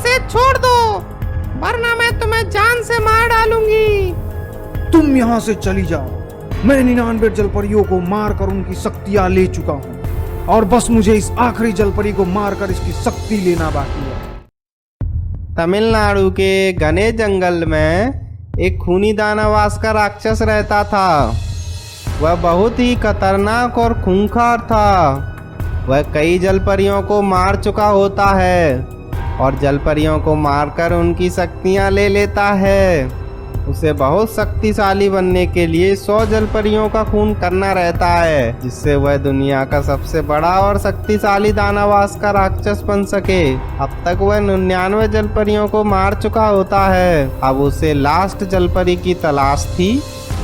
इसे छोड़ दो, वरना मैं तुम्हें जान से मार डालूंगी। तुम यहाँ से चली जाओ। मैं 99 जलपरियों को मारकर उनकी शक्तियां ले चुका हूँ और बस मुझे इस आखिरी जलपरी को मारकर इसकी शक्ति लेना बाकी है। तमिलनाडु के घने जंगल में एक खूनी दानवास का राक्षस रहता था। वह बहुत ही खतरनाक और खूंखार था। वह कई जलपरियों को मार चुका होता है और जलपरियों को मारकर उनकी शक्तियां ले लेता है। उसे बहुत शक्तिशाली बनने के लिए 100 जलपरियों का खून करना रहता है, जिससे वह दुनिया का सबसे बड़ा और शक्तिशाली दानवास का राक्षस बन सके। अब तक वह 99 जलपरियों को मार चुका होता है। अब उसे लास्ट जलपरी की तलाश थी,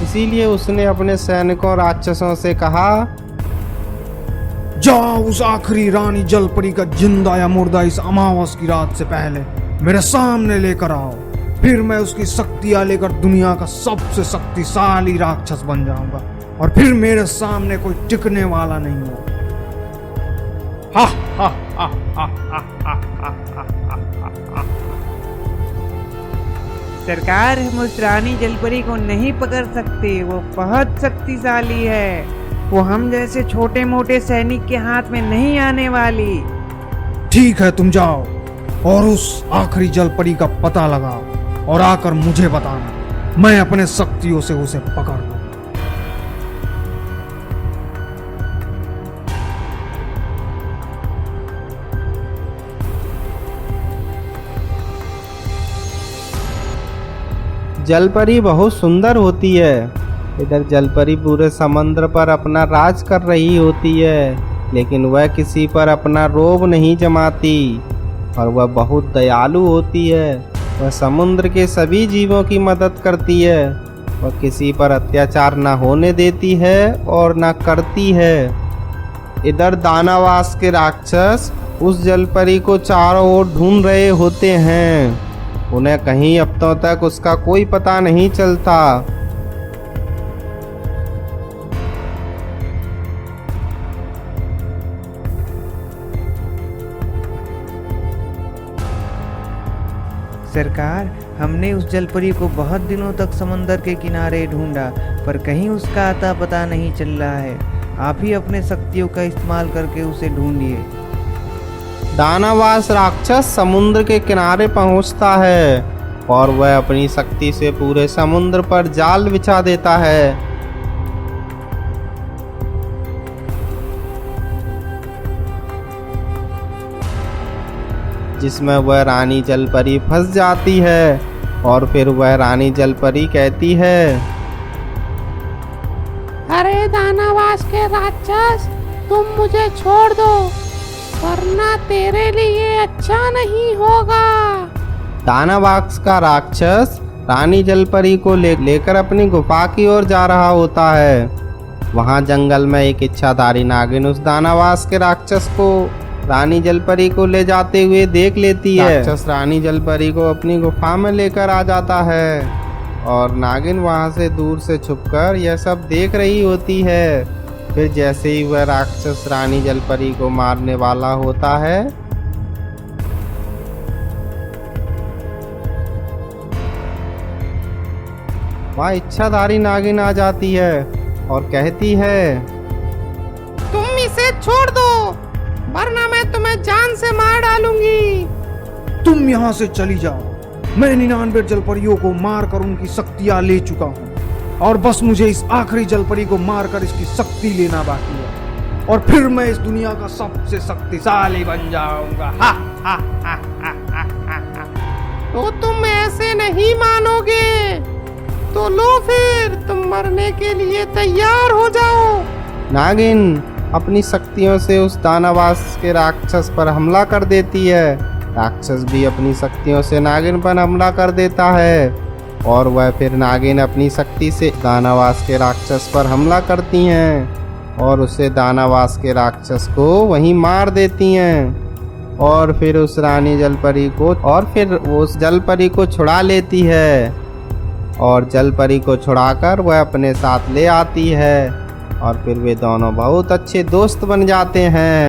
इसीलिए उसने अपने सैनिकों राक्षसों से कहा, जाओ उस आखिरी रानी जलपरी का जिंदा या मुर्दा इस अमावस की रात से पहले मेरे सामने लेकर आओ। फिर मैं उसकी शक्तियां लेकर दुनिया का सबसे शक्तिशाली राक्षस बन जाऊंगा और फिर मेरे सामने कोई टिकने वाला नहीं होगा। हा हा हा हा हा हा हा। सरकार, हम उस रानी जलपरी को नहीं पकड़ सकते। वो बहुत शक्तिशाली है। वो हम जैसे छोटे मोटे सैनिक के हाथ में नहीं आने वाली। ठीक है, तुम जाओ और उस आखिरी जलपरी का पता लगाओ और आकर मुझे बताना। मैं अपने शक्तियों से उसे पकड़ लूं। जलपरी बहुत सुंदर होती है। इधर जलपरी पूरे समंदर पर अपना राज कर रही होती है, लेकिन वह किसी पर अपना रोब नहीं जमाती और वह बहुत दयालु होती है। वह समुद्र के सभी जीवों की मदद करती है। वह किसी पर अत्याचार न होने देती है और न करती है। इधर दानवास के राक्षस उस जलपरी को चारों ओर ढूंढ रहे होते हैं। उन्हें कहीं हफ्तों तक उसका कोई पता नहीं चलता। सरकार, हमने उस जलपरी को बहुत दिनों तक समंदर के किनारे ढूंढा, पर कहीं उसका अता पता नहीं चल रहा है। आप ही अपने शक्तियों का इस्तेमाल करके उसे ढूंढिए। दानवास राक्षस समुद्र के किनारे पहुंचता है और वह अपनी शक्ति से पूरे समुद्र पर जाल बिछा देता है। जिसमें वह रानी जलपरी फंस जाती है और फिर वह रानी जलपरी कहती है, अरे दानवास के राक्षस, तुम मुझे छोड़ दो, वरना तेरे लिए अच्छा नहीं होगा। दानवास का राक्षस रानी जलपरी को लेकर अपनी गुफा की ओर जा रहा होता है। वहां जंगल में एक इच्छाधारी नागिन उस दानवास के राक्षस को रानी जलपरी को ले जाते हुए देख लेती है। राक्षस रानी जलपरी को अपनी गुफा में लेकर आ जाता है और नागिन वहां से दूर से छुपकर यह सब देख रही होती है। फिर जैसे ही वह राक्षस रानी जलपरी को मारने वाला होता है, वहाँ इच्छाधारी नागिन आ जाती है और कहती है, तुम इसे छोड़ दो, वरना मैं तुम्हें जान से मार डालूंगी। तुम यहाँ से चली जाओ। मैं 99 जलपरियों को मारकर उनकी शक्तियां ले चुका हूँ और बस मुझे इस आखिरी जलपरी को मारकर इसकी शक्ति लेना बाकी है और फिर मैं इस दुनिया का सबसे शक्तिशाली बन जाऊंगा। हा हा हा हा हा हा। तो तुम ऐसे नहीं मानोगे, तो लो फिर, तुम मरने के लिए तैयार हो जाओ। नागिन अपनी शक्तियों से उस दानवास के राक्षस पर हमला कर देती है। राक्षस भी अपनी शक्तियों से नागिन पर हमला कर देता है और वह फिर नागिन अपनी शक्ति से दानवास के राक्षस पर हमला करती हैं और उसे दानवास के राक्षस को वहीं मार देती हैं और फिर उस रानी जलपरी को उस जलपरी को छुड़ा लेती है और जलपरी को छुड़ाकर वह अपने साथ ले आती है और फिर वे दोनों बहुत अच्छे दोस्त बन जाते हैं।